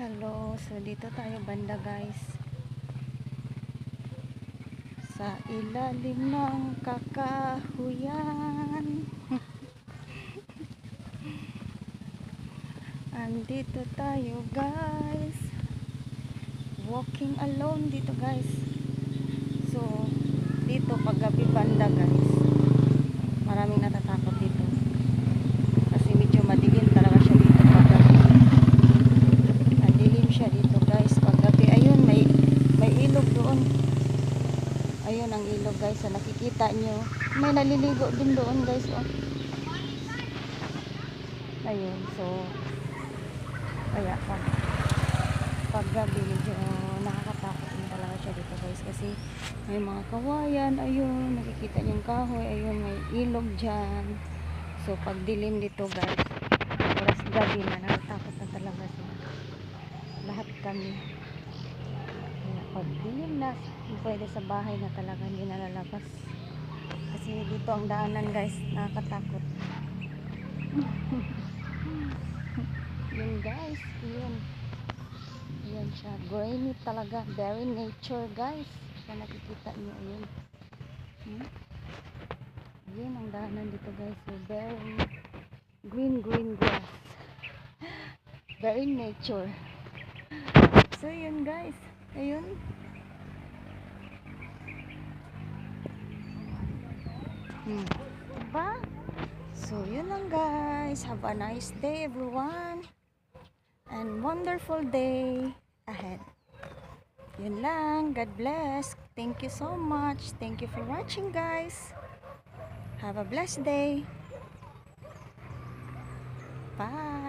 Hello, so dito tayo banda guys sa ilalim ng kakahuyan. Andito tayo guys, walking alone dito guys. So dito pag gabi banda guys, maraming natatakot dito kasi medyo madilim talaga siya dito pag gabi. Madilim siya dito guys pag gabi. Ayun, may ilog doon. Ayun ang ilog guys, so nakikita nyo may naliligo din doon guys. Oh. Ayun, so kaya pag gabi medyo nakakatakot din talaga siya dito guys kasi may mga kawayan. Ayun, nakikita nyo yung kahoy. Ayun, may ilog dyan. So pag dilim dito guys, oras gabi na, nakatakot na talaga sila lahat kami. Kaya pag dilim na, pwede sa bahay na talaga, hindi na lalabas kasi dito ang daanan guys, nakakatakot. Yun guys, yun siya, grainy talaga, very nature guys. Kaya nakikita nyo, yun yun ang daanan dito guys, so very green grass, very nature. So yun guys, ayun. Diba? So yun lang guys, have a nice day everyone and wonderful day ahead. Yun lang, God bless. Thank you so much, thank you for watching guys. Have a blessed day. Bye.